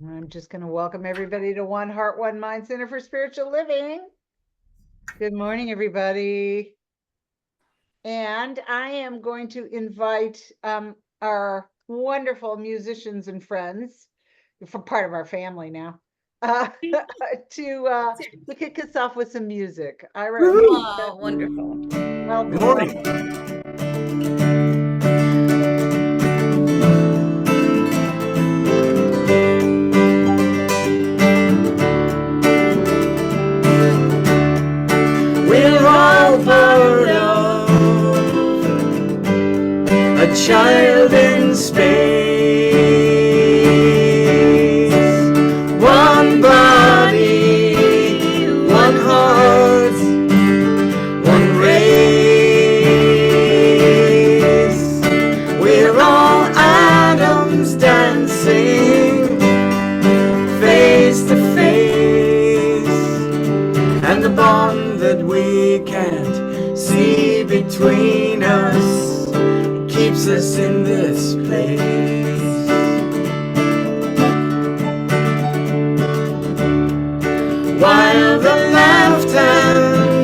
I'm just going to welcome everybody to One Heart, One Mind Center for Spiritual Living. Good morning, everybody. And I am going to invite our wonderful musicians and friends, for part of our family now, to kick us off with some music. Oh, wonderful. Welcome. Good morning. We're all part of a child in space. One body, one heart, one race. We're all atoms dancing face to face, and the bond that we can't see between us keeps us in this place. While the left hand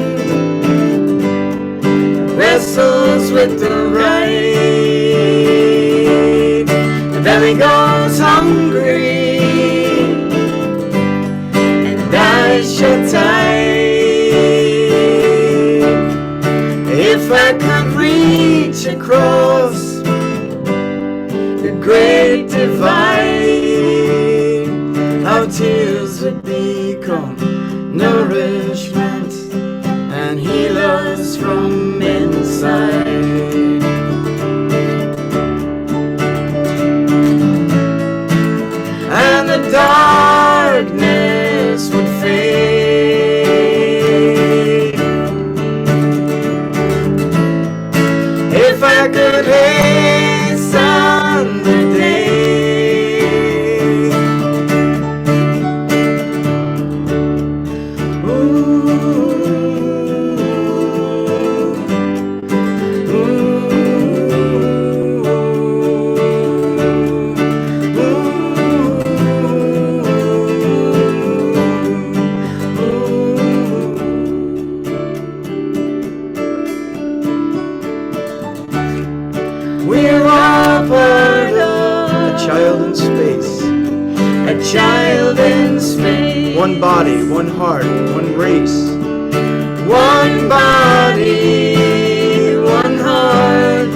wrestles with the right, the belly goes hungry and eyes shut tight. If I could reach across the great divide, our tears would become nourishment and heal us from inside. And the darkness would fade if I could hasten the day. We're all part of a child in space. A child in space. One body, one heart, one race. One body, one heart,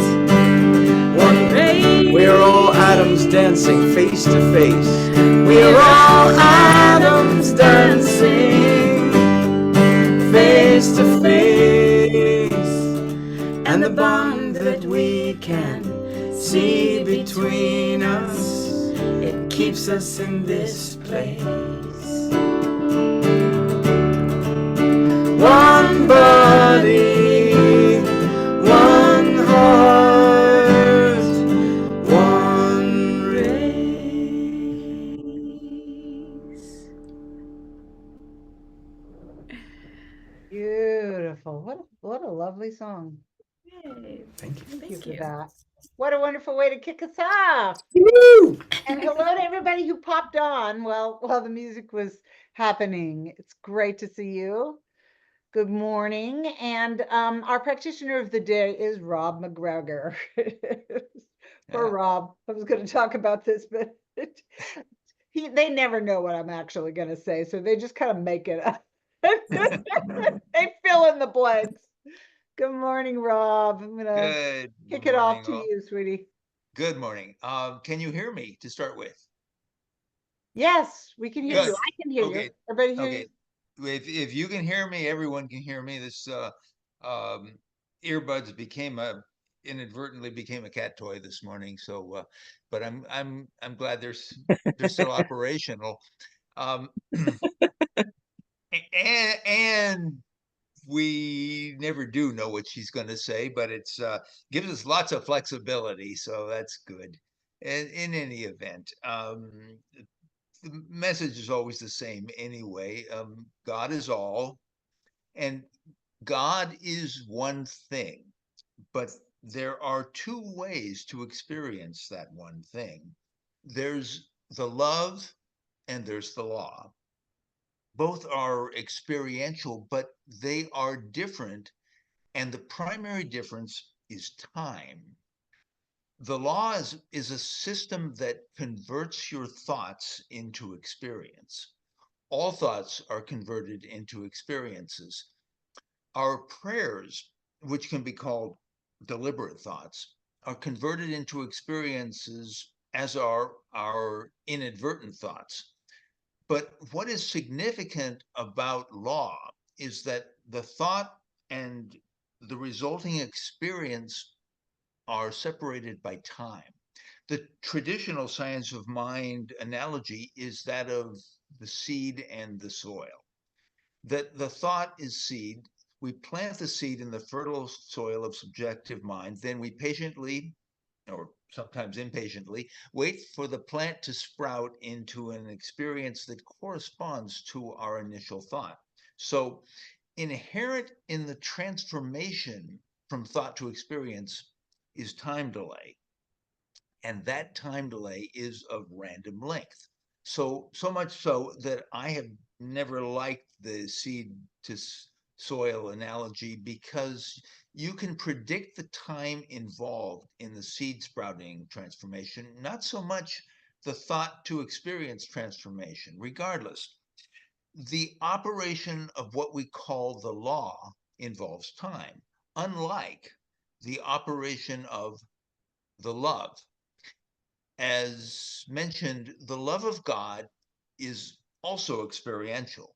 one race. We're all atoms dancing face to face. We're all atoms dancing face to face. And the bond that we can see between us, it keeps us in this place. One body, one heart, one race. Beautiful. What a lovely song. Yay. Thank you. Thank you Thank for you. that. What a wonderful way to kick us off. Woo! And hello to everybody who popped on while the music was happening. It's great to see you. Good morning. And our practitioner of the day is Rob McGregor. Poor Yeah. Rob. I was going to talk about this, but they never know what I'm actually going to say, so they just kind of make it up. They fill in the blanks. Good morning, Rob. I'm going to Good kick it off morning. to you, sweetie. Good morning. Can you hear me to start with? Yes, we can hear Good. you. I can hear you. Okay. Everybody hear you? Okay. If you can hear me, everyone can hear me. This earbuds inadvertently became a cat toy this morning. So, but I'm glad they're still operational. Um, and we never do know what she's going to say, but it's gives us lots of flexibility, so that's good. And in any event, the message is always the same anyway. God is all, and God is one thing, but there are two ways to experience that one thing. There's the love and there's the law. Both are experiential, but they are different. And the primary difference is time. The law is a system that converts your thoughts into experience. All thoughts are converted into experiences. Our prayers, which can be called deliberate thoughts, are converted into experiences, as are our inadvertent thoughts. But what is significant about law is that the thought and the resulting experience are separated by time. The traditional science of mind analogy is that of the seed and the soil. That the thought is seed. We plant the seed in the fertile soil of subjective mind, then we patiently, or sometimes impatiently, wait for the plant to sprout into an experience that corresponds to our initial thought. So, inherent in the transformation from thought to experience is time delay. And that time delay is of random length. So much so that I have never liked the seed to soil analogy, because you can predict the time involved in the seed sprouting transformation, not so much the thought to experience transformation. Regardless, the operation of what we call the law involves time, unlike the operation of the love. As mentioned, the love of God is also experiential,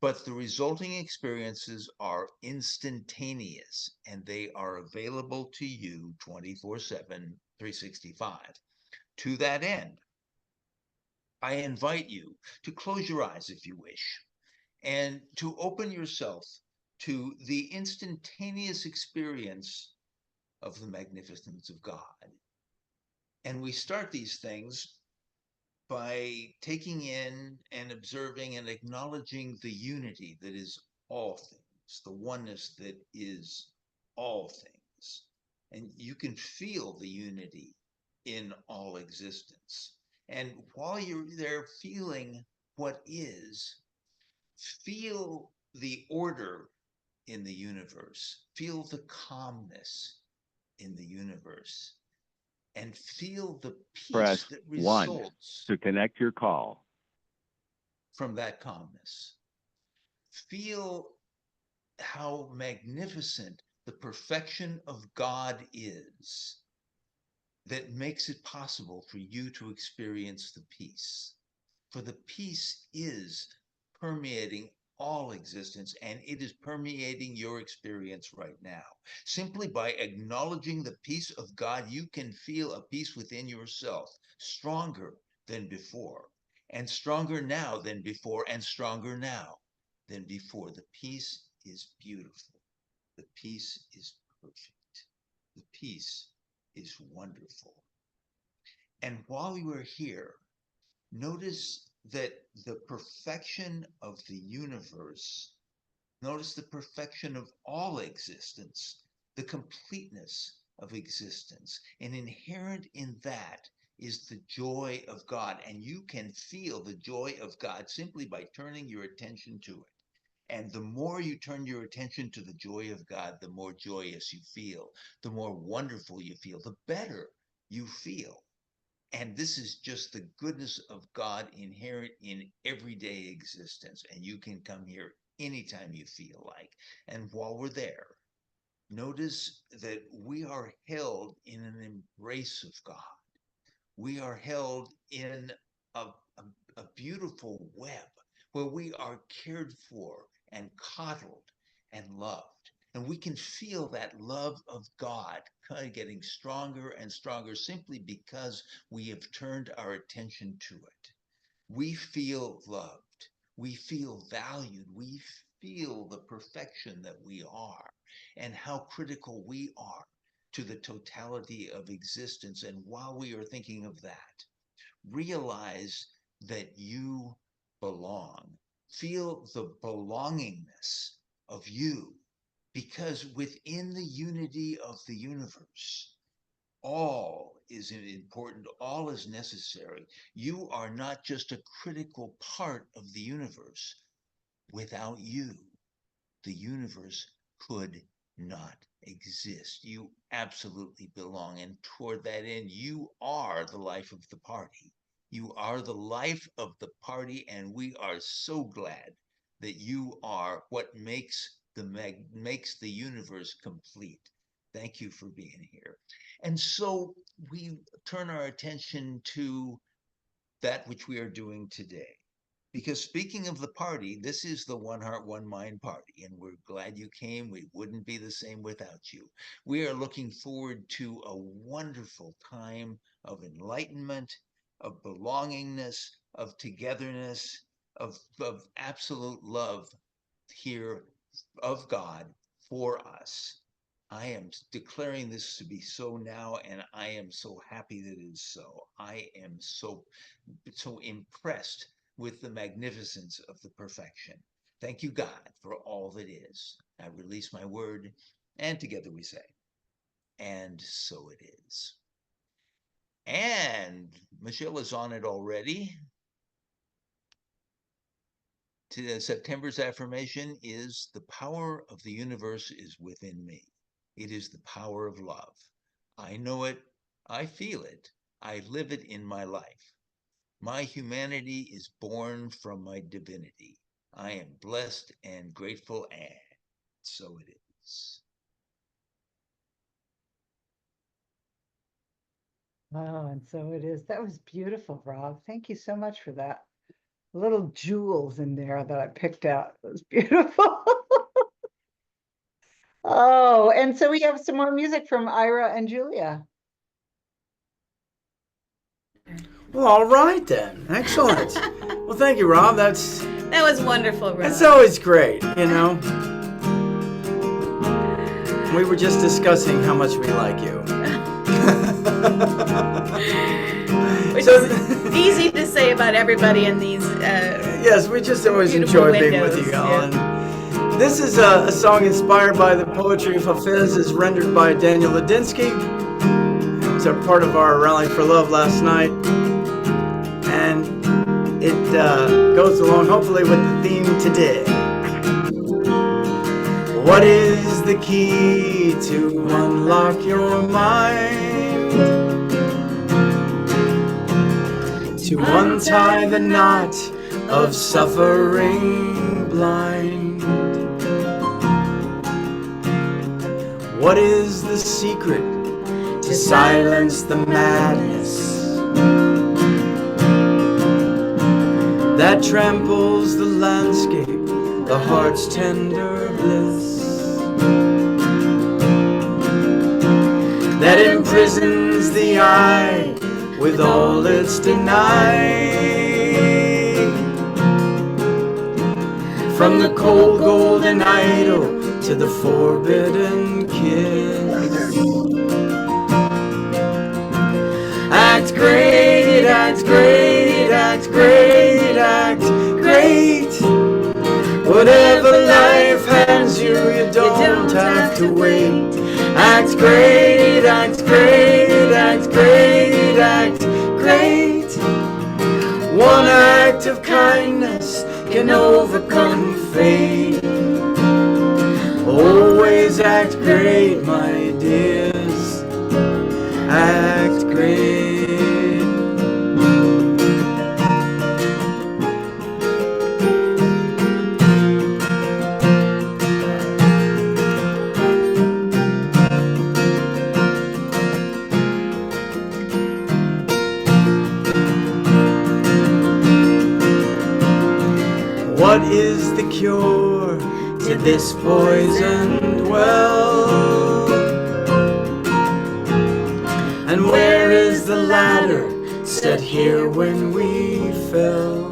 but the resulting experiences are instantaneous and they are available to you 24/7, 365. To that end, I invite you to close your eyes if you wish, and to open yourself to the instantaneous experience of the magnificence of God. And we start these things by taking in and observing and acknowledging the unity that is all things, the oneness that is all things. And you can feel the unity in all existence. And while you're there feeling what is, feel the order in the universe, feel the calmness in the universe, and feel the Press peace that 1 results to connect your call. from that calmness. Feel how magnificent the perfection of God is that makes it possible for you to experience the peace. For the peace is permeating all existence, and it is permeating your experience right now. Simply by acknowledging the peace of God, you can feel a peace within yourself, stronger than before, and stronger now than before, and stronger now than before. The peace is beautiful. The peace is perfect. The peace is wonderful. And while you are here, notice that the perfection of the universe, notice the perfection of all existence, the completeness of existence, and inherent in that is the joy of God. And you can feel the joy of God simply by turning your attention to it. And the more you turn your attention to the joy of God, the more joyous you feel, the more wonderful you feel, the better you feel. And this is just the goodness of God inherent in everyday existence. And you can come here anytime you feel like. And while we're there, notice that we are held in an embrace of God. We are held in a beautiful web where we are cared for and coddled and loved. And we can feel that love of God kind of getting stronger and stronger simply because we have turned our attention to it. We feel loved. We feel valued. We feel the perfection that we are and how critical we are to the totality of existence. And while we are thinking of that, realize that you belong. Feel the belongingness of you, because within the unity of the universe, all is important, all is necessary. You are not just a critical part of the universe. Without you, the universe could not exist. You absolutely belong. And toward that end, you are the life of the party. You are the life of the party, and we are so glad that you are what makes the universe complete. Thank you for being here. And so we turn our attention to that which we are doing today. Because speaking of the party, this is the One Heart, One Mind party, and we're glad you came. We wouldn't be the same without you. We are looking forward to a wonderful time of enlightenment, of belongingness, of togetherness, of absolute love here of God for us. I am declaring this to be so now, and I am so happy that it is so. I am so impressed with the magnificence of the perfection. Thank you, God, for all that is. I release my word, and together we say, and so it is. And Michelle is on it already. September's affirmation is, the power of the universe is within me. It is the power of love. I know it, I feel it, I live it in my life. My humanity is born from my divinity. I am blessed and grateful, and so it is. Oh, and so it is. That was beautiful, Rob. Thank you so much for that. Little jewels in there that I picked out. It was beautiful. Oh, and so we have some more music from Ira and Julia. Well, all right then. Excellent. Well, thank you, Rob. That was wonderful, Rob. That's always great, you know. We were just discussing how much we like you. Which is easy to say about everybody in these. Yes, we just always enjoy being with you, Alan. Yeah. This is a song inspired by the poetry of Hafez, is rendered by Daniel Ladinsky. It was a part of our Rally for Love last night. And it goes along, hopefully, with the theme today. What is the key to unlock your mind? To untie the knot of suffering blind. What is the secret to silence the madness that tramples the landscape, the heart's tender bliss, that imprisons the eye with all it's denied, from the cold golden idol to the forbidden kiss. Act great, act great, act great, act great. Whatever life hands you, you don't have to wait. Act great, act great, act great, act great. One act of kindness can overcome fate. Always act great, my dears. Act great. What is the cure to this poisoned well? And where is the ladder set here when we fell?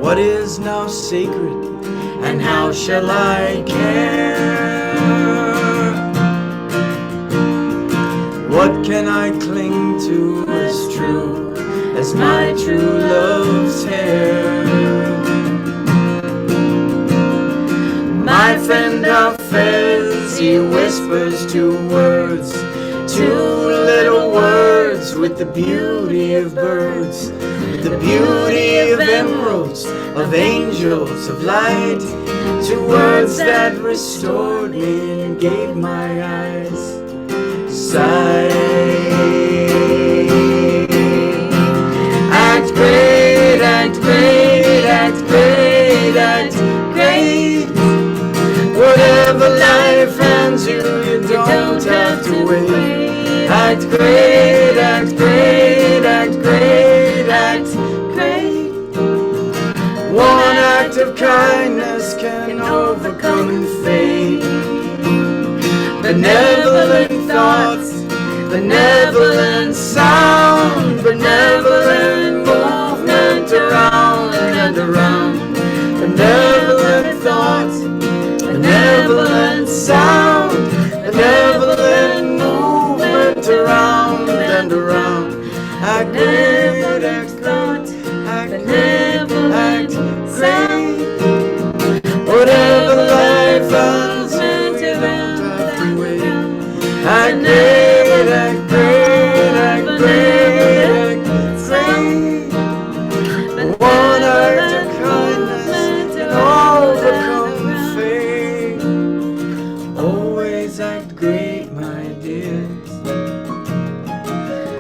What is now sacred, and how shall I care? What can I cling to as true as my true love's hair? My friend Hafez as he whispers two words, two little words with the beauty of birds, with the beauty of emeralds, of angels, of light, two words that restored me and gave my eyes sight. Act great, act great, act great, act great. Whatever life hands you, you don't have to wait. Act great, act great, act great, act great. One act of kindness can overcome fate. Benevolent thoughts, benevolent sound, benevolent movement around and around. Benevolent thoughts, benevolent sound, benevolent movement around and around. Act great, act great, act great, act great. Whatever life hands you, you don't have to wait. Act great, act great, act great, act great. One act of kindness can overcome fate. Always act great, my dears.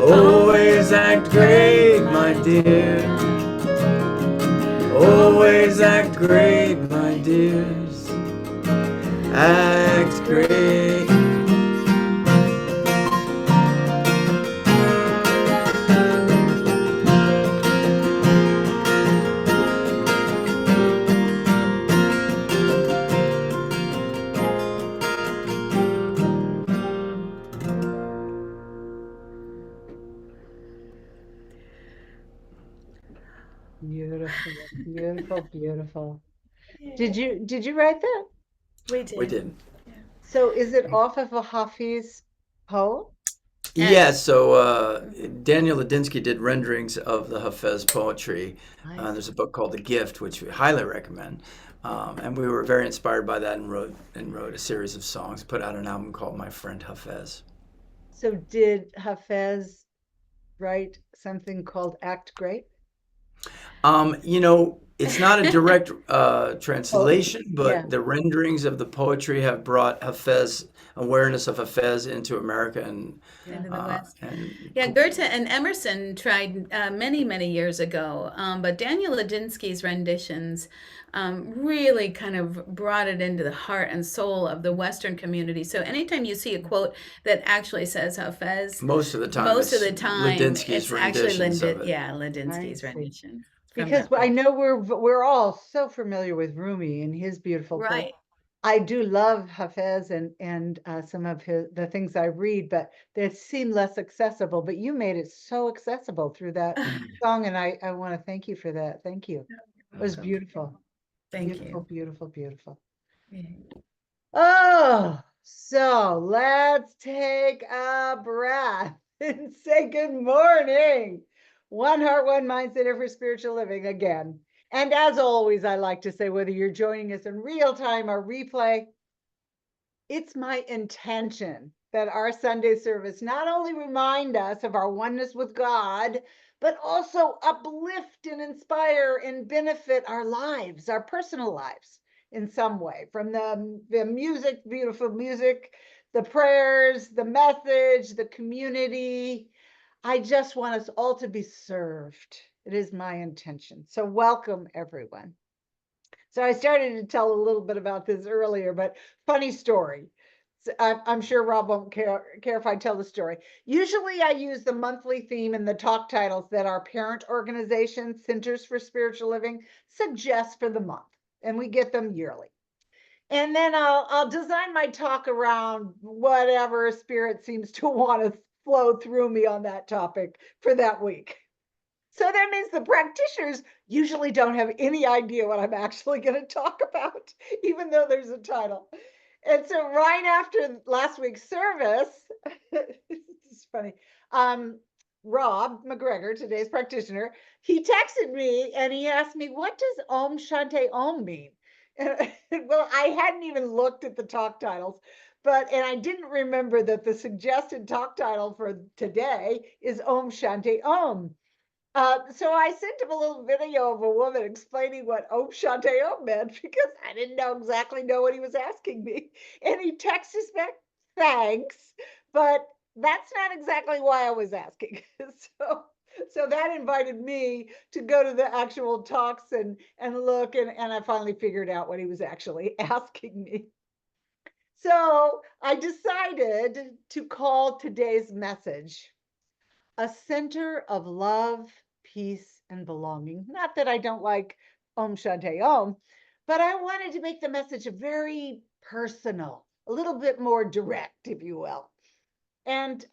Always act great, my dear. Always act great, my dears. Act great. Beautiful, beautiful, beautiful. Did you write that? We did. We did. So is it off of a Hafiz poem? Yeah, so Daniel Ladinsky did renderings of the Hafez poetry. There's a book called The Gift, which we highly recommend. And we were very inspired by that and wrote a series of songs, put out an album called My Friend Hafez. So did Hafez write something called Act Great? It's not a direct translation, but yeah. the renderings of the poetry have brought Hafez, awareness of Hafez into America and Into the West. and Yeah, Goethe and Emerson tried many, many years ago, but Daniel Ladinsky's renditions really kind of brought it into the heart and soul of the Western community. So anytime you see a quote that actually says Hafez, most of the time most of it's the time Ladinsky's it's actually renditions of it. Ladinsky's I see. rendition. from Because that I book. know we're all so familiar with Rumi and his beautiful poem. Right. I do love Hafez and some of the things I read, but they seem less accessible. But you made it so accessible through that song, and I want to thank you for that. Thank you. It was Welcome. beautiful. Thank Beautiful, you. beautiful, beautiful. Yeah. Oh, so let's take a breath and say good morning. One heart, one mind, Center for Spiritual Living again. And as always, I like to say, whether you're joining us in real time or replay, it's my intention that our Sunday service not only remind us of our oneness with God, but also uplift and inspire and benefit our lives, our personal lives in some way, from the music, beautiful music, the prayers, the message, the community. I just want us all to be served. It is my intention. So welcome, everyone. So I started to tell a little bit about this earlier, but funny story. I'm sure Rob won't care if I tell the story. Usually I use the monthly theme and the talk titles that our parent organization, Centers for Spiritual Living, suggests for the month, and we get them yearly. And then I'll design my talk around whatever spirit seems to want to flow through me on that topic for that week. So that means the practitioners usually don't have any idea what I'm actually going to talk about, even though there's a title. And so right after last week's service, it's funny, Rob McGregor, today's practitioner, he texted me and he asked me, what does Om Shanti Om mean? And, well, I hadn't even looked at the talk titles, and I didn't remember that the suggested talk title for today is Om Shanti Om. So I sent him a little video of a woman explaining what Om Shanti Om meant because I didn't exactly know what he was asking me. And he texted us back, thanks, but that's not exactly why I was asking. So that invited me to go to the actual talks and look, and I finally figured out what he was actually asking me. So I decided to call today's message a center of love, peace, and belonging. Not that I don't like Om Shanti Om, but I wanted to make the message very personal, a little bit more direct, if you will. And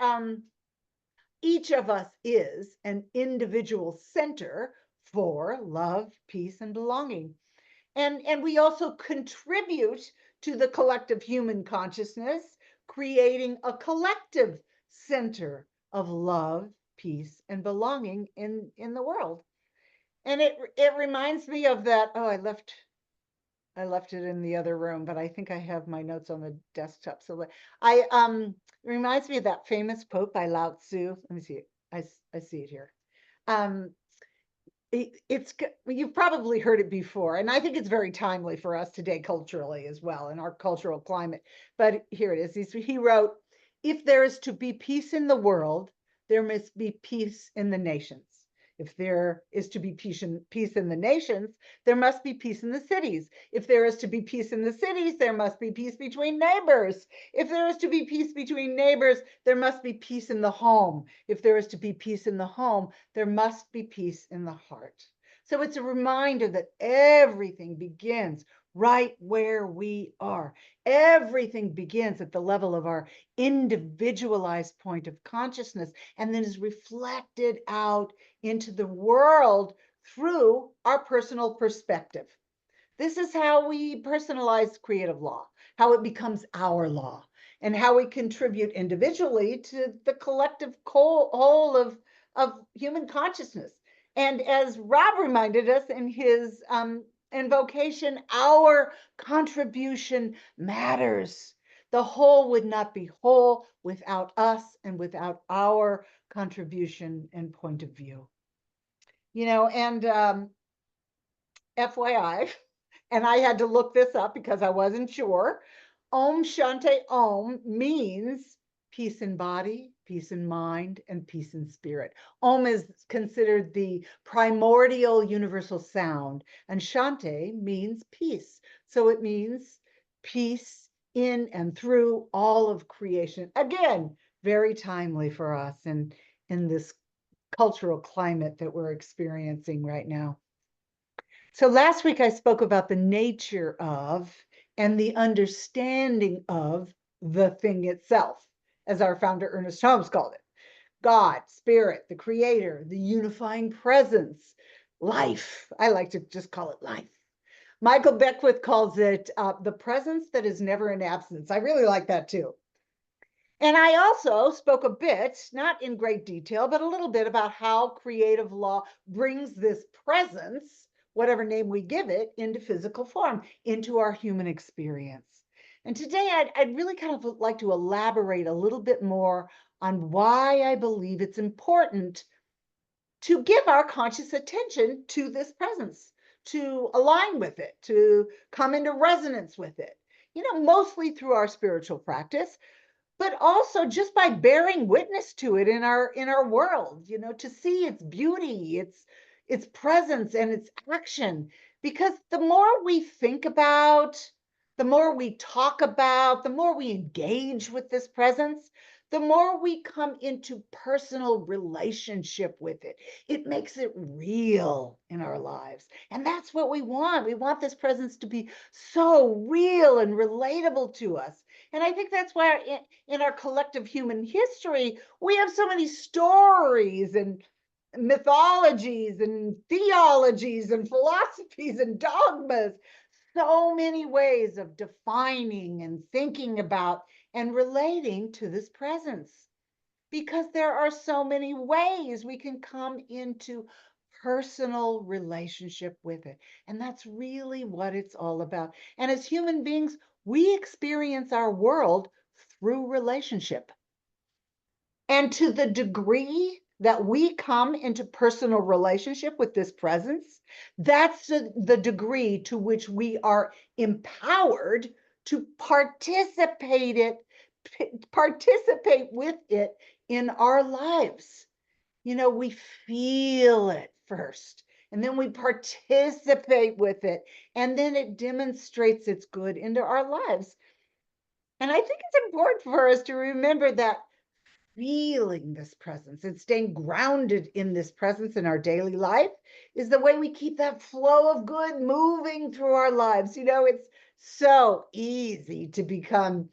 each of us is an individual center for love, peace, and belonging. And we also contribute to the collective human consciousness, creating a collective center of love, peace, and belonging in the world. And it reminds me of that. Oh, I left it in the other room, but I think I have my notes on the desktop. So it reminds me of that famous quote by Lao Tzu. Let me see it. I see it here. You've probably heard it before, and I think it's very timely for us today culturally as well in our cultural climate. But here it is. He wrote, "If there is to be peace in the world, there must be peace in the nations. If there is to be peace in the nations, there must be peace in the cities. If there is to be peace in the cities, there must be peace between neighbors. If there is to be peace between neighbors, there must be peace in the home. If there is to be peace in the home, there must be peace in the heart." So it's a reminder that everything begins right where we are. Everything begins at the level of our individualized point of consciousness and then is reflected out into the world through our personal perspective. This is how we personalize creative law, how it becomes our law, and how we contribute individually to the collective whole of human consciousness. And as Rob reminded us in his invocation, our contribution matters. The whole would not be whole without us and without our contribution and point of view. And FYI, and I had to look this up because I wasn't sure. Om Shanti Om means peace in body, peace in mind, and peace in spirit. Om is considered the primordial universal sound, and Shanti means peace. So it means peace in and through all of creation. Again, very timely for us in this cultural climate that we're experiencing right now. So last week I spoke about the nature of and the understanding of the thing itself, as our founder Ernest Holmes called it. God, spirit, the creator, the unifying presence, life. I like to just call it life. Michael Beckwith calls it the presence that is never in absence. I really like that too. And I also spoke a bit, not in great detail, but a little bit about how creative law brings this presence, whatever name we give it, into physical form, into our human experience. And today I'd really kind of like to elaborate a little bit more on why I believe it's important to give our conscious attention to this presence, to align with it, to come into resonance with it, mostly through our spiritual practice, but also just by bearing witness to it in our world, to see its beauty, its presence and its action. Because the more we think about, the more we talk about, the more we engage with this presence, the more we come into personal relationship with it. It makes it real in our lives. And that's what we want. We want this presence to be so real and relatable to us. And I think that's why in our collective human history, we have so many stories and mythologies and theologies and philosophies and dogmas, so many ways of defining and thinking about and relating to this presence, because there are so many ways we can come into personal relationship with it. And that's really what it's all about. And as human beings, we experience our world through relationship. And to the degree that we come into personal relationship with this presence, that's the degree to which we are empowered to participate with it in our lives. You know, we feel it first, and then we participate with it, and then it demonstrates its good into our lives. And I think it's important for us to remember that feeling this presence and staying grounded in this presence in our daily life is the way we keep that flow of good moving through our lives. You know, it's so easy to become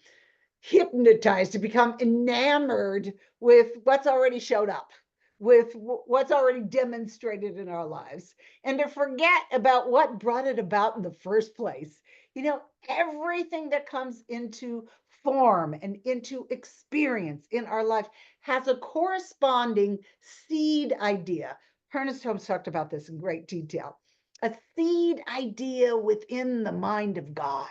hypnotized, to become enamored with what's already showed up, with what's already demonstrated in our lives, and to forget about what brought it about in the first place. You know, everything that comes into form and into experience in our life has a corresponding seed idea. Ernest Holmes talked about this in great detail. A seed idea within the mind of God.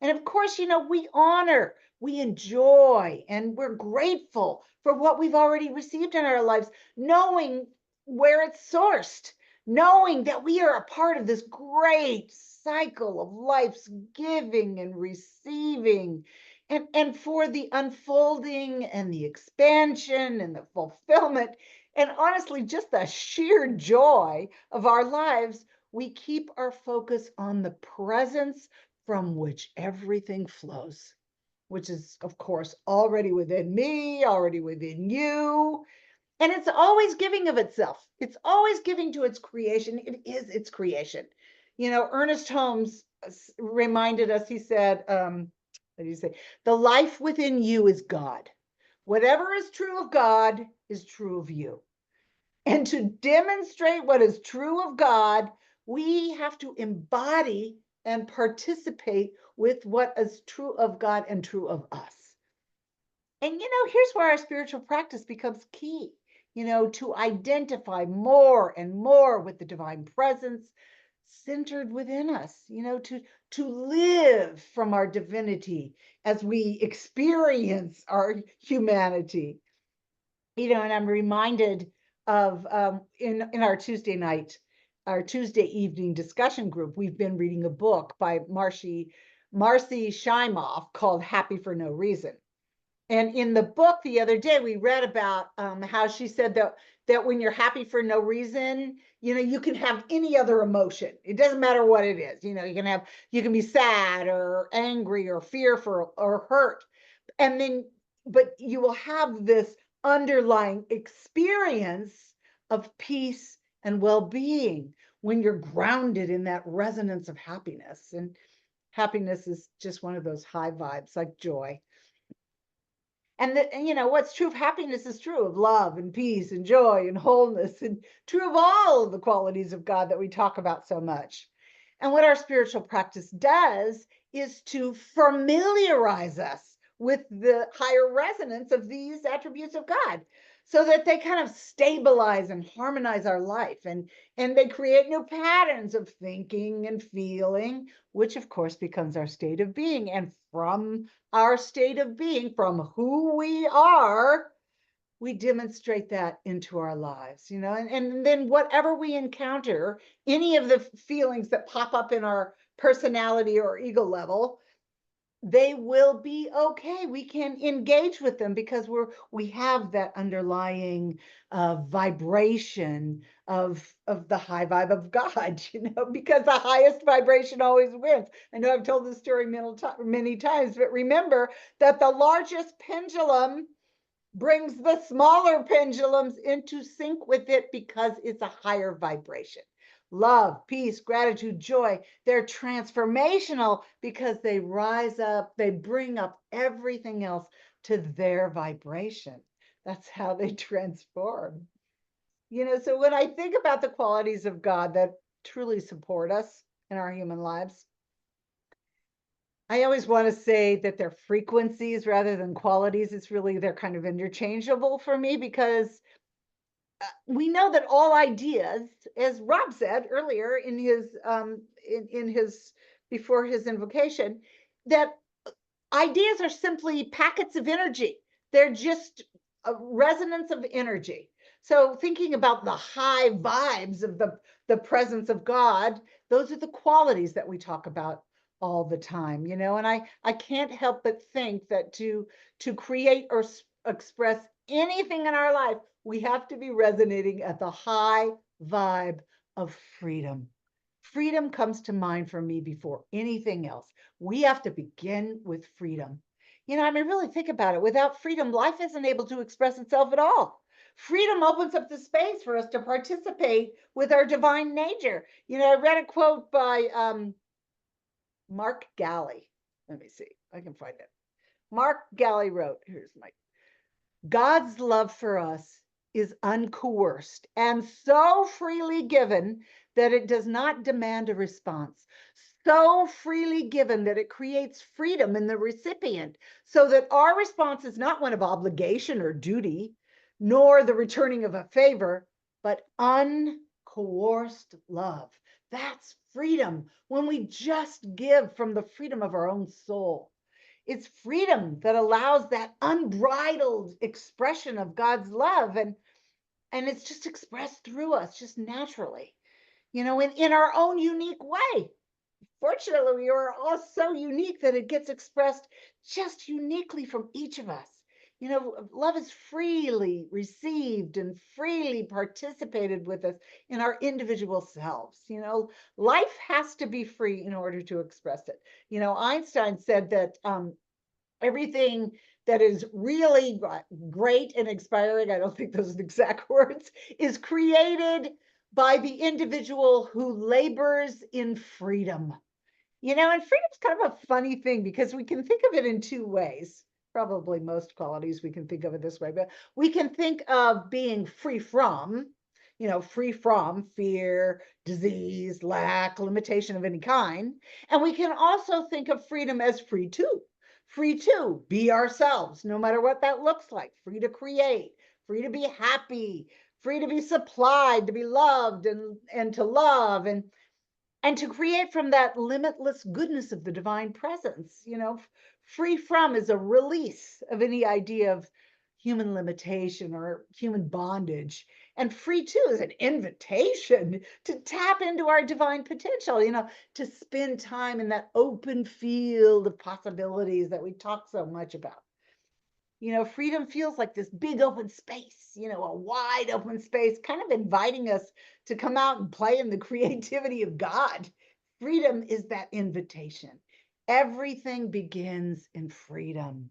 And of course, you know, we honor, we enjoy, and we're grateful for what we've already received in our lives, knowing where it's sourced, knowing that we are a part of this great cycle of life's giving and receiving, and for the unfolding and the expansion and the fulfillment, and honestly, just the sheer joy of our lives, we keep our focus on the presence from which everything flows, which is, of course, already within me, already within you. And it's always giving of itself. It's always giving to its creation. It is its creation. You know, Ernest Holmes reminded us, he said, what did he say? The life within you is God. Whatever is true of God is true of you. And to demonstrate what is true of God, we have to embody and participate with what is true of God and true of us. And, you know, here's where our spiritual practice becomes key, you know, to identify more and more with the divine presence centered within us, you know, to live from our divinity as we experience our humanity. You know, and I'm reminded of in our Tuesday evening discussion group, we've been reading a book by Marcy Shimoff called Happy for No Reason. And in the book the other day, we read about how she said that when you're happy for no reason, you know, you can have any other emotion. It doesn't matter what it is. You know, you can be sad or angry or fearful or hurt. And then, but you will have this underlying experience of peace and well-being when you're grounded in that resonance of happiness. And happiness is just one of those high vibes, like joy. And you know, what's true of happiness is true of love and peace and joy and wholeness, and true of all of the qualities of God that we talk about so much. And what our spiritual practice does is to familiarize us with the higher resonance of these attributes of God, so that they kind of stabilize and harmonize our life, and they create new patterns of thinking and feeling, which of course becomes our state of being. And from our state of being, from who we are, we demonstrate that into our lives, you know, and then whatever we encounter, any of the feelings that pop up in our personality or ego level, they will be okay. We can engage with them because we have that underlying vibration of the high vibe of God, you know, because the highest vibration always wins. I know I've told this story many times, but remember that the largest pendulum brings the smaller pendulums into sync with it because it's a higher vibration. Love, peace, gratitude, joy, they're transformational because they rise up, they bring up everything else to their vibration. That's how they transform. You know, so when I think about the qualities of God that truly support us in our human lives, I always want to say that they're frequencies rather than qualities. They're kind of interchangeable for me, because we know that all ideas, as Rob said earlier in his before his invocation, that ideas are simply packets of energy. They're just a resonance of energy. So thinking about the high vibes of the presence of God, those are the qualities that we talk about all the time, you know, and I can't help but think that to create or express anything in our life, we have to be resonating at the high vibe of freedom. Freedom comes to mind for me before anything else. We have to begin with freedom. You know, I mean, really think about it. Without freedom, life isn't able to express itself at all. Freedom opens up the space for us to participate with our divine nature. You know, I read a quote by Mark Galley. Let me see. I can find it. Mark Galley wrote, here's my God's love for us is uncoerced and so freely given that it does not demand a response. So freely given that it creates freedom in the recipient, so that our response is not one of obligation or duty, nor the returning of a favor, but uncoerced love. That's freedom when we just give from the freedom of our own soul. It's freedom that allows that unbridled expression of God's love, and it's just expressed through us just naturally, you know, in our own unique way. Fortunately, we are all so unique that it gets expressed just uniquely from each of us. You know, love is freely received and freely participated with us in our individual selves. You know, life has to be free in order to express it. You know, Einstein said that everything that is really great and inspiring, I don't think those are the exact words, is created by the individual who labors in freedom. You know, and freedom is kind of a funny thing because we can think of it in two ways. Probably most qualities we can think of it this way, but we can think of being free from, you know, free from fear, disease, lack, limitation of any kind. And we can also think of freedom as free to be ourselves, no matter what that looks like, free to create, free to be happy, free to be supplied, to be loved and to love and to create from that limitless goodness of the divine presence. You know, free from is a release of any idea of human limitation or human bondage. And free to is an invitation to tap into our divine potential, you know, to spend time in that open field of possibilities that we talk so much about. You know, freedom feels like this big open space, you know, a wide open space, kind of inviting us to come out and play in the creativity of God. Freedom is that invitation. Everything begins in freedom.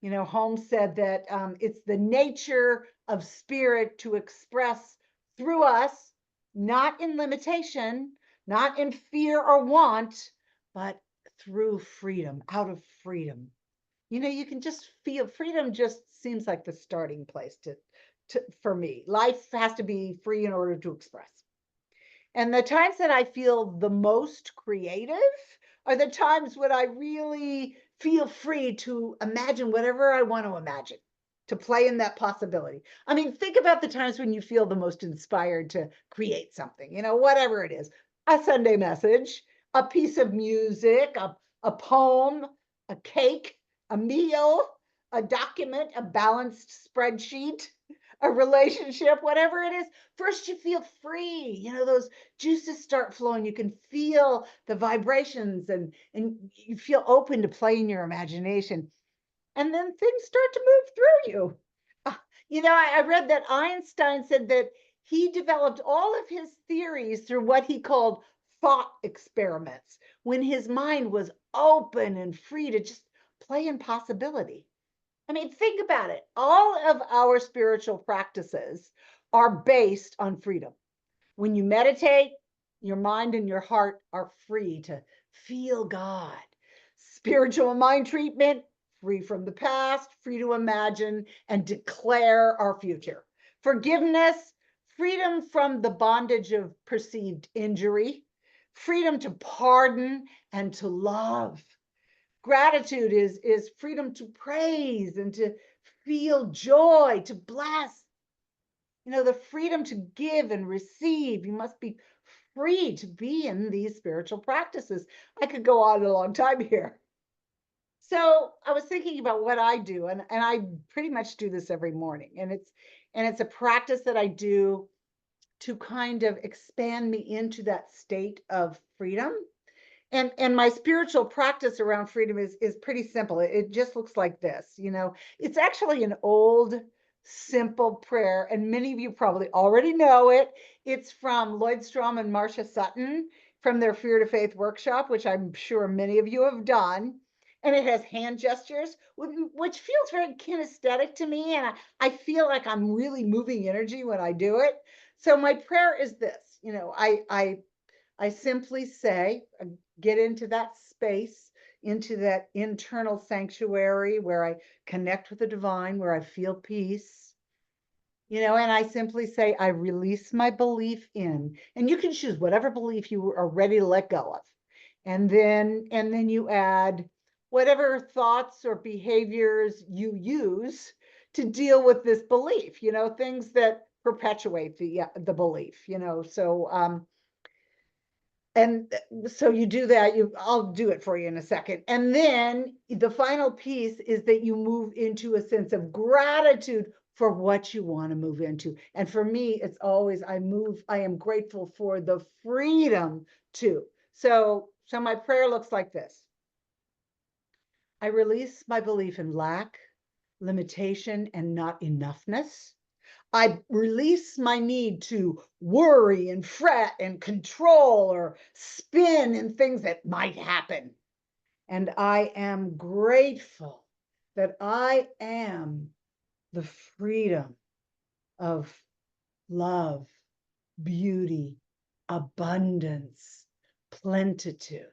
You know, Holmes said that it's the nature of spirit to express through us, not in limitation, not in fear or want, but through freedom, out of freedom. You know, you can just feel freedom just seems like the starting place for me. Life has to be free in order to express. And the times that I feel the most creative are the times when I really feel free to imagine whatever I want to imagine, to play in that possibility. I mean, think about the times when you feel the most inspired to create something, you know, whatever it is, a Sunday message, a piece of music, a poem, a cake, a meal, a document, a balanced spreadsheet, a relationship, whatever it is. First, you feel free. You know, those juices start flowing. You can feel the vibrations and you feel open to play in your imagination. And then things start to move through you. You know, I read that Einstein said that he developed all of his theories through what he called thought experiments, when his mind was open and free to just play in possibility. I mean, think about it. All of our spiritual practices are based on freedom. When you meditate, your mind and your heart are free to feel God. Spiritual mind treatment, free from the past, free to imagine and declare our future. Forgiveness, freedom from the bondage of perceived injury, freedom to pardon and to love. Gratitude is freedom to praise and to feel joy, to bless. You know, the freedom to give and receive. You must be free to be in these spiritual practices. I could go on a long time here. So I was thinking about what I do, and I pretty much do this every morning, and it's a practice that I do to kind of expand me into that state of freedom. And my spiritual practice around freedom is pretty simple. It just looks like this, It's actually an old, simple prayer, and many of you probably already know it. It's from Lloyd Strom and Marcia Sutton from their Fear to Faith workshop, which I'm sure many of you have done. And it has hand gestures, which feels very kinesthetic to me. And I feel like I'm really moving energy when I do it. So my prayer is this, I simply say, get into that space, into that internal sanctuary where I connect with the divine, where I feel peace, and I simply say, I release my belief in, and you can choose whatever belief you are ready to let go of. And then you add whatever thoughts or behaviors you use to deal with this belief, things that perpetuate the belief, and so you do that. I'll do it for you in a second. And then the final piece is that you move into a sense of gratitude for what you want to move into. And for me, it's always I am grateful for the freedom to. So my prayer looks like this. I release my belief in lack, limitation, and not enoughness. I release my need to worry and fret and control or spin in things that might happen. And I am grateful that I am the freedom of love, beauty, abundance, plenitude.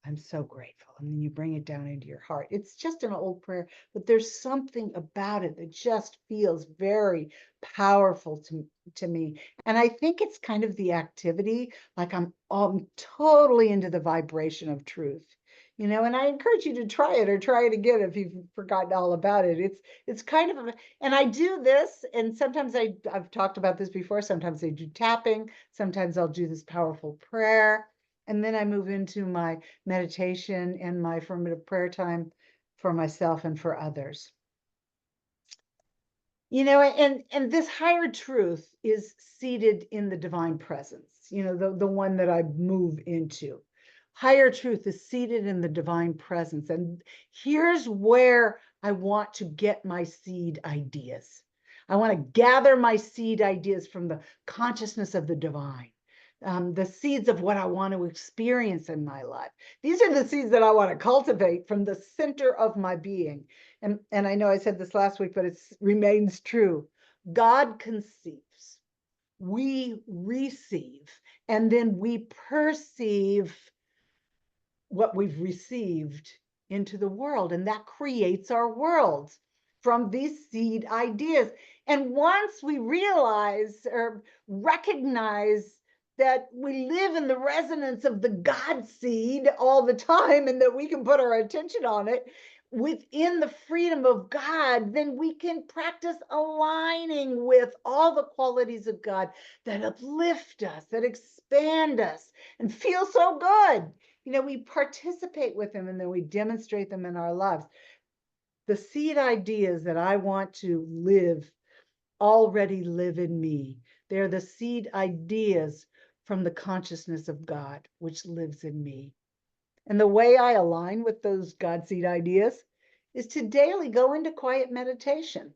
I'm so grateful. And then you bring it down into your heart. It's just an old prayer, but there's something about it that just feels very powerful to me. And I think it's kind of the activity, like I'm totally into the vibration of truth, and I encourage you to try it or try it again if you've forgotten all about it. It's kind of, and I do this, and sometimes I've talked about this before. Sometimes I do tapping. Sometimes I'll do this powerful prayer. And then I move into my meditation and my affirmative prayer time for myself and for others. And this higher truth is seated in the divine presence, the one that I move into. Higher truth is seated in the divine presence. And here's where I want to get my seed ideas. I want to gather my seed ideas from the consciousness of the divine. The seeds of what I want to experience in my life. These are the seeds that I want to cultivate from the center of my being. And I know I said this last week, but it remains true. God conceives, we receive, and then we perceive what we've received into the world. And that creates our world from these seed ideas. And once we realize or recognize that we live in the resonance of the God seed all the time, and that we can put our attention on it within the freedom of God, then we can practice aligning with all the qualities of God that uplift us, that expand us, and feel so good. We participate with them, and then we demonstrate them in our lives. The seed ideas that I want to live already live in me. They're the seed ideas from the consciousness of God, which lives in me. And the way I align with those God seed ideas is to daily go into quiet meditation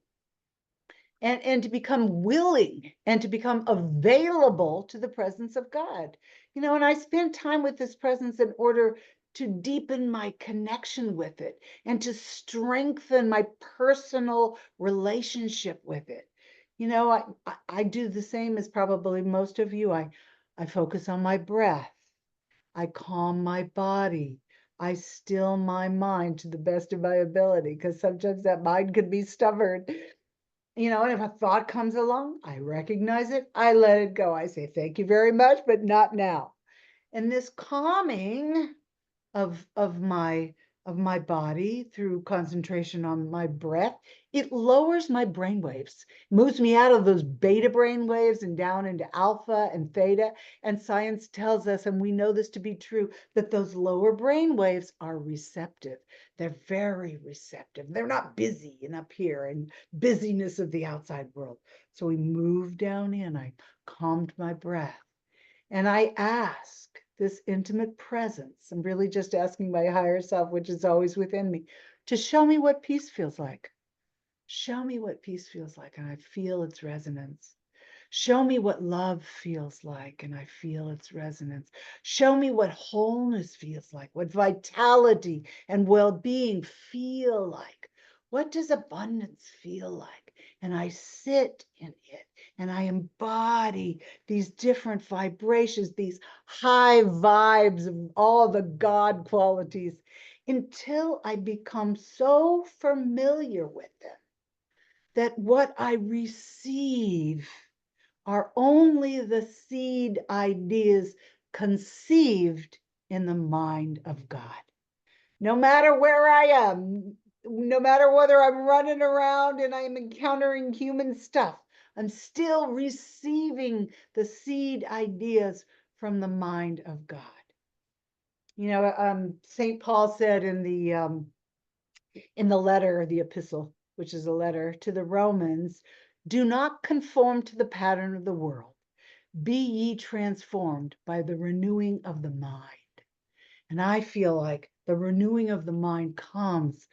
and to become willing and to become available to the presence of God. And I spend time with this presence in order to deepen my connection with it and to strengthen my personal relationship with it. I do the same as probably most of you. I focus on my breath. I calm my body. I still my mind to the best of my ability, because sometimes that mind can be stubborn. And if a thought comes along, I recognize it. I let it go. I say, thank you very much, but not now. And this calming of my of my body through concentration on my breath, it lowers my brain waves, moves me out of those beta brain waves and down into alpha and theta. And science tells us, and we know this to be true, that those lower brain waves are receptive. They're very receptive. They're not busy and up here and busyness of the outside world. So we move down in. I calmed my breath. And I ask this intimate presence. I'm really just asking my higher self, which is always within me, to show me what peace feels like. Show me what peace feels like, and I feel its resonance. Show me what love feels like, and I feel its resonance. Show me what wholeness feels like, what vitality and well-being feel like. What does abundance feel like? And I sit in it, and I embody these different vibrations, these high vibes of all the God qualities, until I become so familiar with them that what I receive are only the seed ideas conceived in the mind of God. No matter where I am, no matter whether I'm running around and I'm encountering human stuff, I'm still receiving the seed ideas from the mind of God. You know, St. Paul said in the letter, the epistle, which is a letter to the Romans, do not conform to the pattern of the world. Be ye transformed by the renewing of the mind. And I feel like the renewing of the mind comes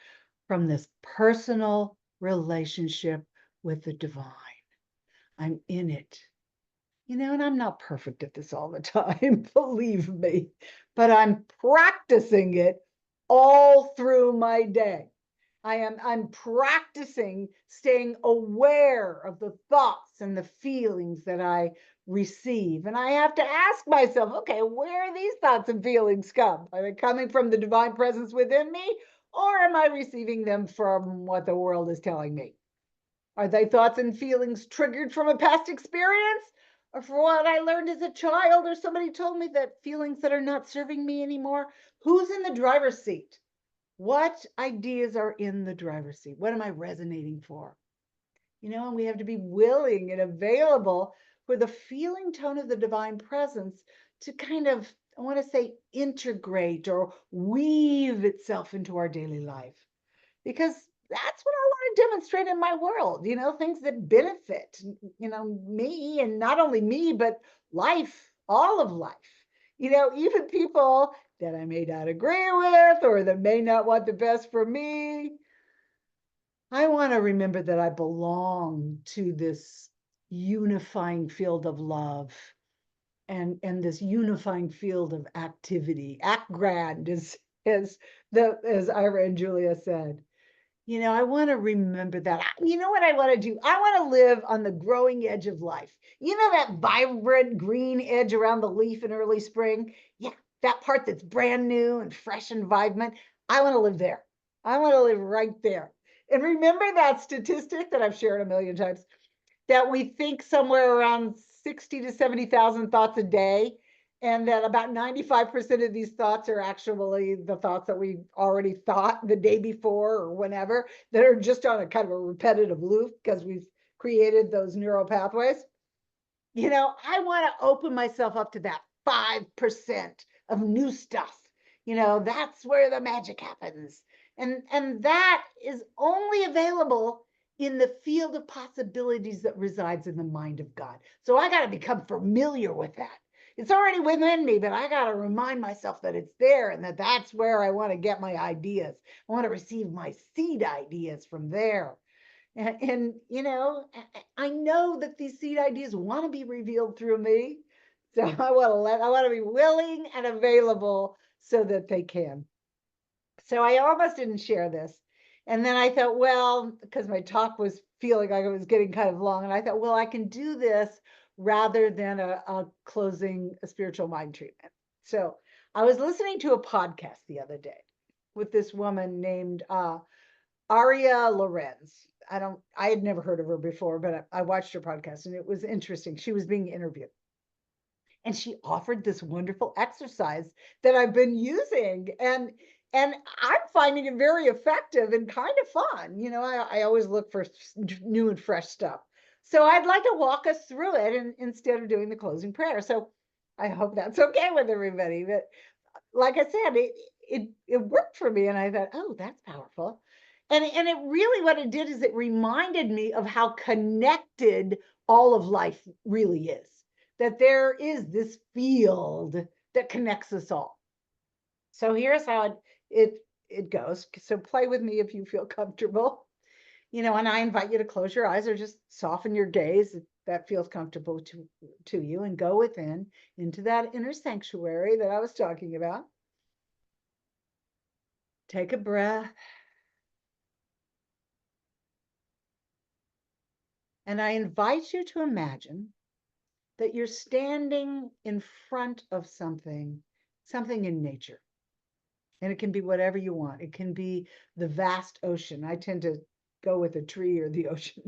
from this personal relationship with the divine. I'm in it. You know, and I'm not perfect at this all the time, believe me, but I'm practicing it all through my day. I'm practicing staying aware of the thoughts and the feelings that I receive. And I have to ask myself, okay, where are these thoughts and feelings come? Are they coming from the divine presence within me, or am I receiving them from what the world is telling me? Are they thoughts and feelings triggered from a past experience, or from what I learned as a child, or somebody told me that feelings that are not serving me anymore? Who's in the driver's seat? What ideas are in the driver's seat? What am I resonating for? You know, and we have to be willing and available for the feeling tone of the divine presence to kind of, I want to say, integrate or weave itself into our daily life. Because that's what I want to demonstrate in my world, you know, things that benefit, you know, me, and not only me, but life, all of life. You know, even people that I may not agree with or that may not want the best for me. I want to remember that I belong to this unifying field of love and this unifying field of activity. Act grand, as Ira and Julia said. You know, I want to remember that. You know what I want to do? I want to live on the growing edge of life. You know, that vibrant green edge around the leaf in early spring? Yeah, that part that's brand new and fresh and vibrant. I want to live there. I want to live right there. And remember that statistic that I've shared a million times, that we think somewhere around 60 to 70,000 thoughts a day, and that about 95% of these thoughts are actually the thoughts that we already thought the day before or whenever, that are just on a kind of a repetitive loop because we've created those neural pathways. You know, I want to open myself up to that 5% of new stuff. You know, that's where the magic happens. And that is only available in the field of possibilities that resides in the mind of God. So I got to become familiar with that. It's already within me, but I got to remind myself that it's there and that that's where I want to get my ideas. I want to receive my seed ideas from there. And you know, I know that these seed ideas want to be revealed through me. So I want to be willing and available so that they can. So I almost didn't share this. And then I thought, well, because my talk was feeling like it was getting kind of long, and I thought, well, I can do this rather than closing a spiritual mind treatment. So I was listening to a podcast the other day with this woman named Aria Lorenz. I had never heard of her before, but I watched her podcast and it was interesting. She was being interviewed. And she offered this wonderful exercise that I've been using. And And I'm finding it very effective and kind of fun. You know, I always look for new and fresh stuff. So I'd like to walk us through it instead of doing the closing prayer. So I hope that's okay with everybody. But like I said, it worked for me, and I thought, oh, that's powerful. And it really, what it did is it reminded me of how connected all of life really is. That there is this field that connects us all. So here's how it goes. So play with me if you feel comfortable. You know, and I invite you to close your eyes or just soften your gaze if that feels comfortable to you, and go within into that inner sanctuary that I was talking about. Take a breath. And I invite you to imagine that you're standing in front of something in nature. And it can be whatever you want. It can be the vast ocean. I tend to go with a tree or the ocean.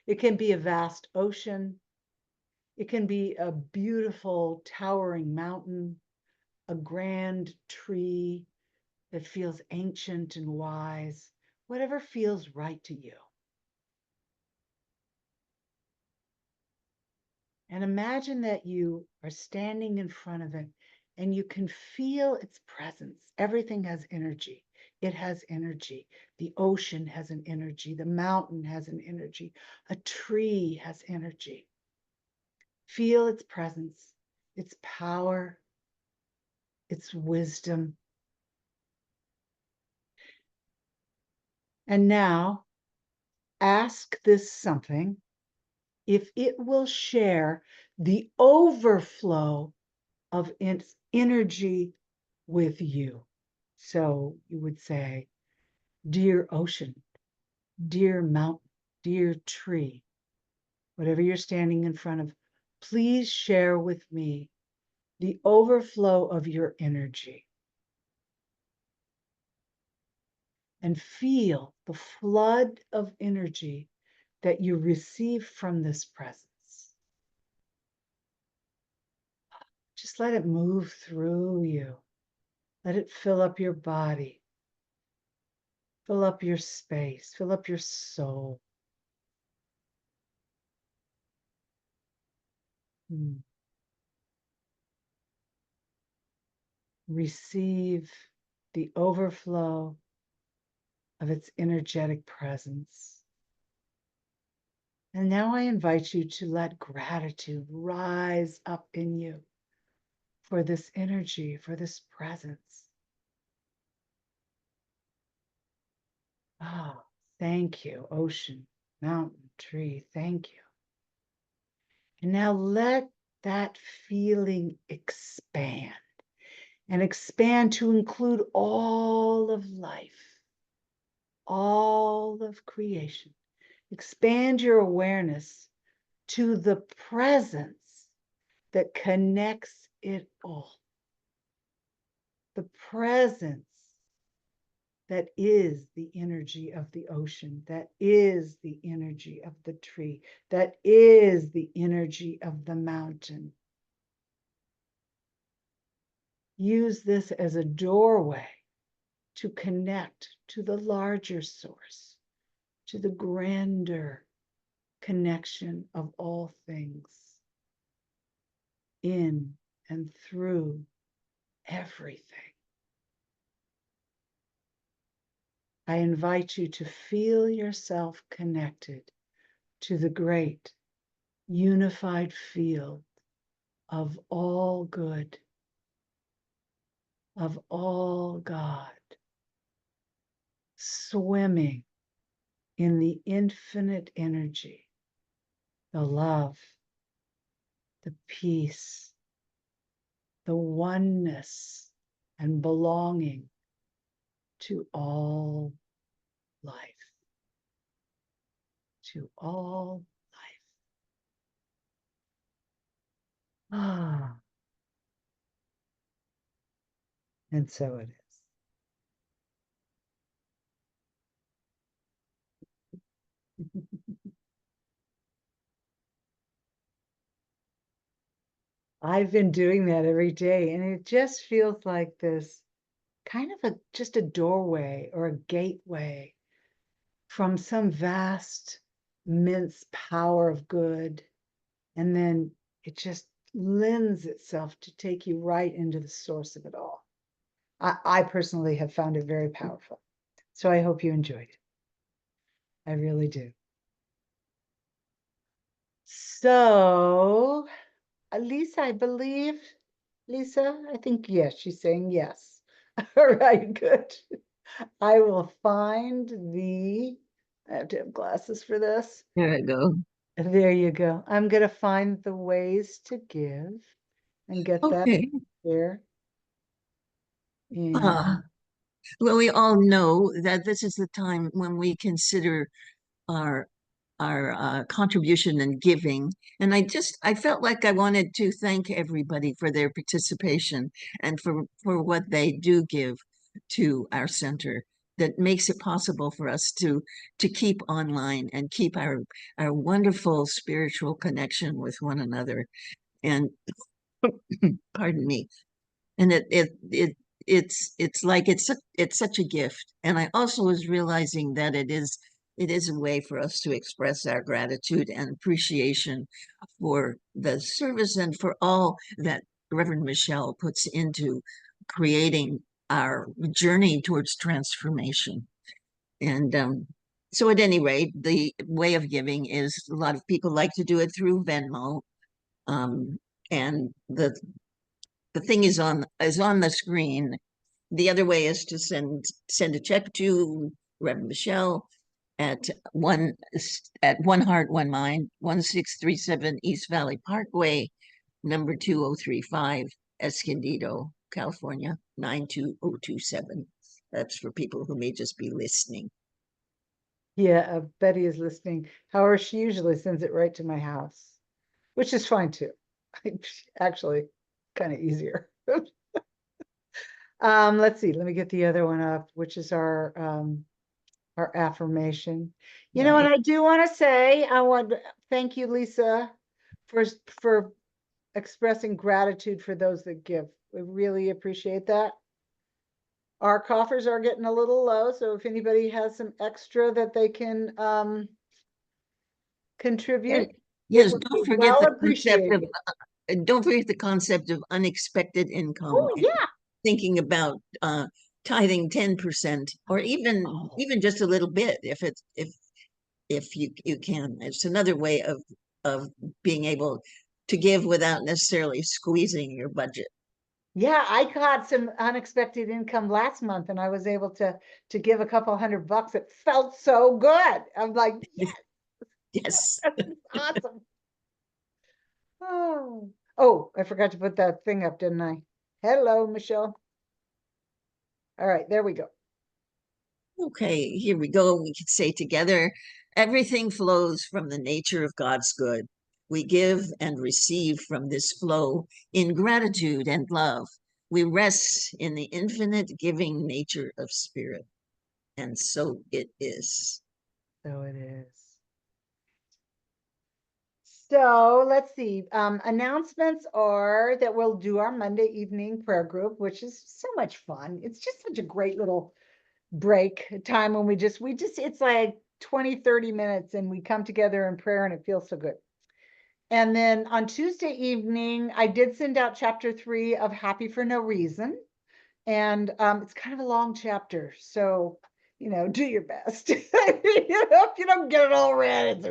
It can be a vast ocean. It can be a beautiful towering mountain, a grand tree that feels ancient and wise, whatever feels right to you. And imagine that you are standing in front of it and you can feel its presence. Everything has energy. It has energy. The ocean has an energy. The mountain has an energy. A tree has energy. Feel its presence, its power, its wisdom. And now ask this something if it will share the overflow of its energy with you. So you would say, dear ocean, dear mountain, dear tree, whatever you're standing in front of, please share with me the overflow of your energy. And feel the flood of energy that you receive from this presence. Just let it move through you. Let it fill up your body, fill up your space, fill up your soul. Receive the overflow of its energetic presence. And now I invite you to let gratitude rise up in you for this energy, for this presence. Ah, thank you, ocean, mountain, tree, thank you. And now let that feeling expand, and expand to include all of life, all of creation. Expand your awareness to the presence that connects it all. The presence that is the energy of the ocean, that is the energy of the tree, that is the energy of the mountain. Use this as a doorway to connect to the larger source, to the grander connection of all things, in and through everything. I invite you to feel yourself connected to the great unified field of all good, of all God, swimming in the infinite energy, the love, the peace, the oneness and belonging to all life, to all life. Ah, and so it is. I've been doing that every day, and it just feels like this kind of just a doorway or a gateway from some vast, immense power of good. And then it just lends itself to take you right into the source of it all. I personally have found it very powerful. So I hope you enjoyed it. I really do. So, Lisa, I believe, Lisa, I think, yes, she's saying yes. All right, good. I will find I have to have glasses for this. There I go. There you go. I'm going to find the ways to give and get that Okay. here. And Well, we all know that this is the time when we consider our contribution and giving. And I felt like I wanted to thank everybody for their participation and for what they do give to our center that makes it possible for us to keep online and keep our wonderful spiritual connection with one another. And pardon me. And it's like it's such a gift. And I also was realizing that it is a way for us to express our gratitude and appreciation for the service and for all that Reverend Michelle puts into creating our journey towards transformation. And so at any rate, the way of giving is a lot of people like to do it through Venmo. And the thing is on the screen. The other way is to send a check to Reverend Michelle at one Heart, One Mind, 1637 East Valley Parkway, number 2035, Escondido, California, 92027. That's for people who may just be listening. yeah, Betty is listening. However, she usually sends it right to my house, which is fine too. Actually, kind of easier. Let's see, let me get the other one up, which is our affirmation. You know, and I do want to say, I want to thank you, Lisa, for expressing gratitude for those that give. We really appreciate that. Our coffers are getting a little low, so if anybody has some extra that they can contribute, Yes, it would don't be forget well the concept of appreciated. don't forget the concept of unexpected income. Oh, yeah. Thinking about tithing 10% or even just a little bit if you can. It's another way of being able to give without necessarily squeezing your budget. Yeah, I got some unexpected income last month and I was able to give a couple $100. It felt so good. I'm like, yes, Yes. that's awesome. Oh, I forgot to put that thing up, didn't I? Hello, Michelle. All right, there we go. Okay, here we go. We could say together, everything flows from the nature of God's good. We give and receive from this flow in gratitude and love. We rest in the infinite giving nature of spirit. And so it is. So it is. So let's see. Announcements are that we'll do our Monday evening prayer group, which is so much fun. It's just such a great little break time when we just it's like 20-30 minutes and we come together in prayer and it feels so good. And then on Tuesday evening, I did send out chapter 3 of Happy for No Reason. And it's kind of a long chapter. So, you know, do your best. If you don't get it all read, it's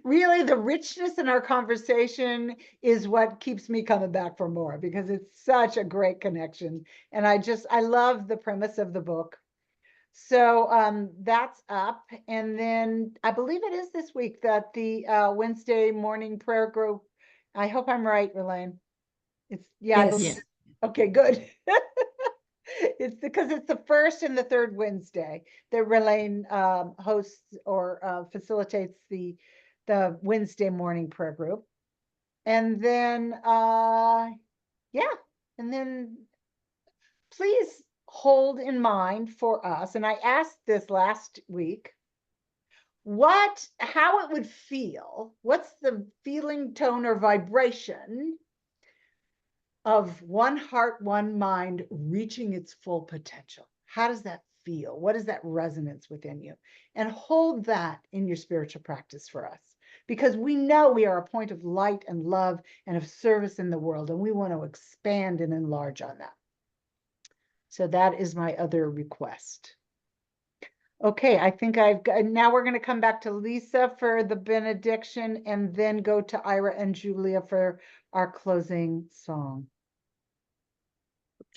really the richness in our conversation is what keeps me coming back for more because it's such a great connection. And I love the premise of the book. So that's up. And then I believe it is this week that the Wednesday morning prayer group, I hope I'm right, Relaine. It's, yeah, I Yes. believe. Okay, good. It's because it's the first and the third Wednesday that Relaine hosts or facilitates the Wednesday morning prayer group. And then, yeah, and then please hold in mind for us, and I asked this last week, how it would feel, what's the feeling, tone, or vibration of one heart, one mind reaching its full potential. How does that feel? What is that resonance within you? And hold that in your spiritual practice for us, because we know we are a point of light and love and of service in the world, and we want to expand and enlarge on that. So that is my other request. Okay, I think I've got, now we're going to come back to Lisa for the benediction and then go to Ira and Julia for our closing song.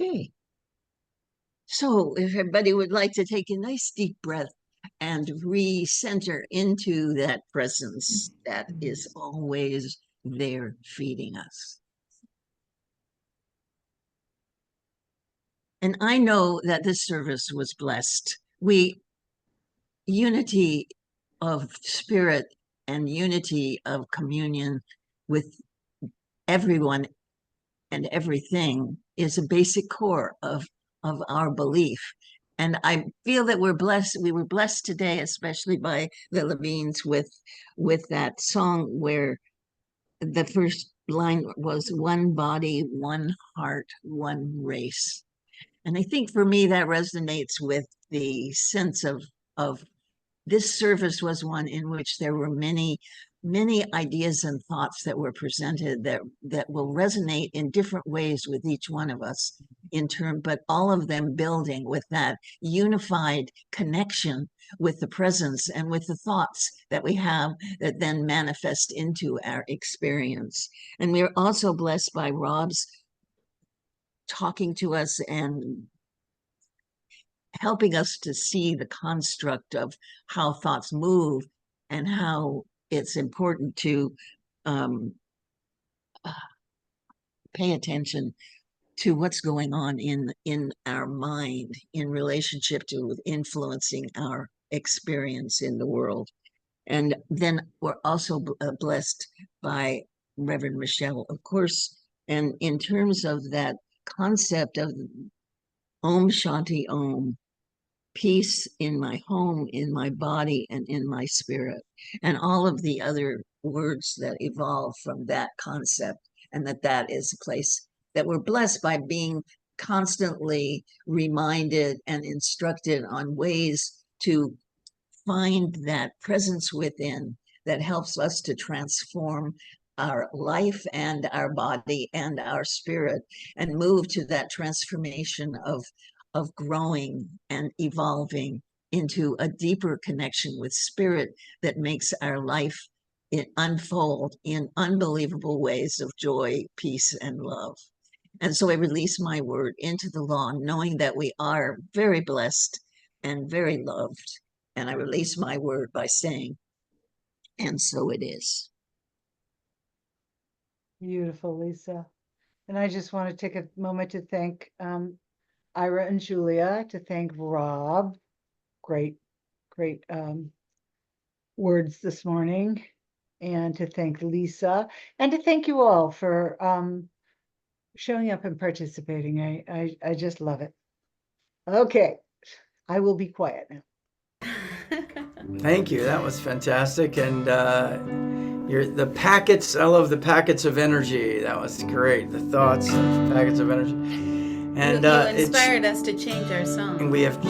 Okay. So if everybody would like to take a nice deep breath and recenter into that presence that is always there feeding us. And I know that this service was blessed. Unity of spirit and unity of communion with everyone and everything is a basic core of our belief. And I feel that we're blessed. We were blessed today, especially by the Levins with that song where the first line was one body, one heart, one race. And I think for me that resonates with the sense of this service was one in which there were many ideas and thoughts that were presented that will resonate in different ways with each one of us but all of them building with that unified connection with the presence and with the thoughts that we have that then manifest into our experience. And we're also blessed by Rob's talking to us and helping us to see the construct of how thoughts move and how it's important to pay attention to what's going on in our mind in relationship to influencing our experience in the world. And then we're also blessed by Reverend Michelle, of course. And in terms of that concept of Om Shanti Om, peace in my home, in my body, and in my spirit, and all of the other words that evolve from that concept, and that is a place that we're blessed by being constantly reminded and instructed on ways to find that presence within that helps us to transform our life and our body and our spirit and move to that transformation of growing and evolving into a deeper connection with spirit that makes our life unfold in unbelievable ways of joy, peace, and love. And so I release my word into the law, knowing that we are very blessed and very loved. And I release my word by saying, and so it is. Beautiful, Lisa. And I just want to take a moment to thank Ira and Julia, to thank Rob. Great words this morning. And to thank Lisa. And to thank you all for showing up and participating. I just love it. Okay, I will be quiet now. Thank you. That was fantastic. And the packets, I love the packets of energy. That was great. The thoughts, the packets of energy. And you inspired us to change our song. And we have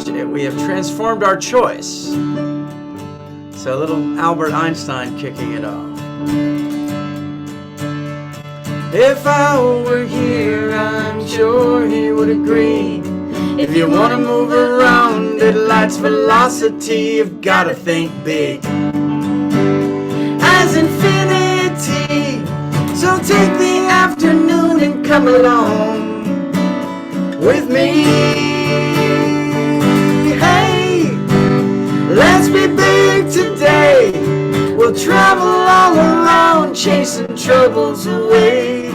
transformed our choice. So a little Albert Einstein kicking it off. If I were here, I'm sure he would agree. If you want to move around at light's velocity, you've got to think big as infinity. So take the afternoon and come along with me. Hey, let's be big today. We'll travel all around chasing troubles away.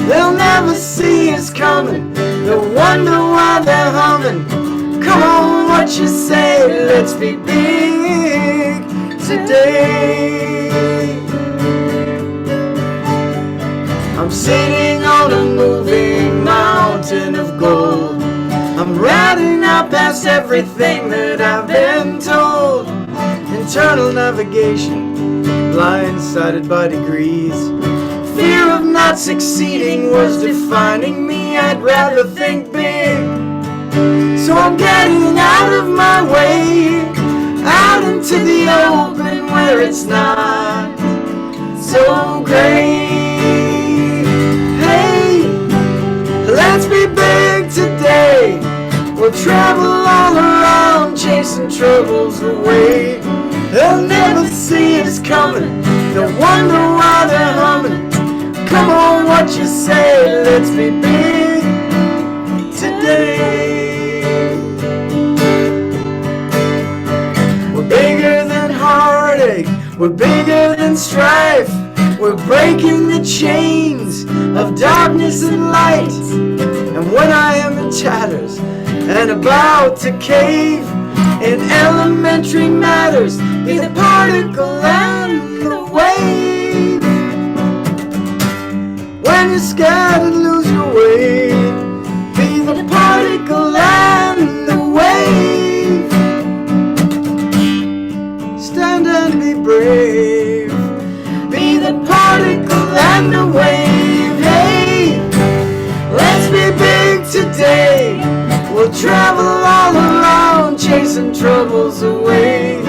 They'll never see us coming. They'll wonder why they're humming. Come on, what you say? Let's be big today. I'm sitting on a moving mountain of gold. I'm riding out past everything that I've been told. Internal navigation, blindsided by degrees. fear of not succeeding was defining me, I'd rather think big. So I'm getting out of my way, out into the open where it's not so great. Hey, let's be big today. We'll travel all around, chasing troubles away. They'll never see us coming, they'll wonder why they're humming. Come on, what you say, let's be big today. We're bigger than heartache, we're bigger than strife. We're breaking the chains of darkness and light. And when I am in tatters and about to cave in elementary matters, be the particle and the wave. When you're scared and lose your way, be the particle and the wave. Stand and be brave, be the particle and the wave. Hey, let's be big today. We'll travel all around, chasing troubles away.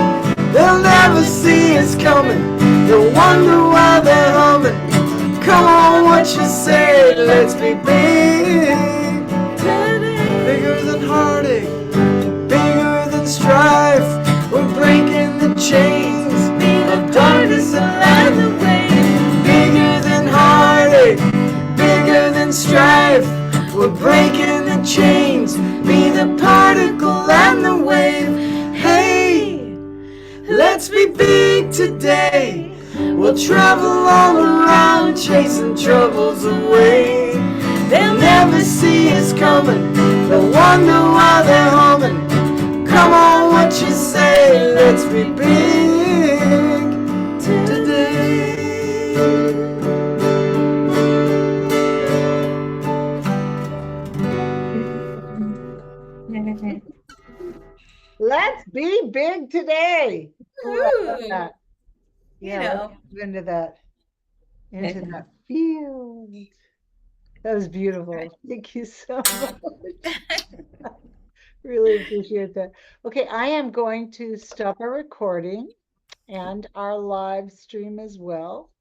They'll never see us coming, they'll wonder why they're humming. Come on, what you say, let's be big today. Bigger than heartache, bigger than strife. We're breaking the chains of darkness and light. Bigger than heartache, bigger than strife. We're breaking the chains, be the particle and the wave. Hey, let's be big today. We'll travel all around, chasing troubles away. They'll never see us coming, they'll wonder why they're humming. Come on, what you say, let's be big today. Let's be big today. Ooh, I love Ooh, that. you Yeah, know. let's move into that field. That was beautiful. Thank you so much. Really appreciate that. Okay, I am going to stop our recording and our live stream as well.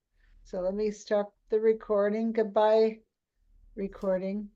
So let me stop the recording. Goodbye, recording.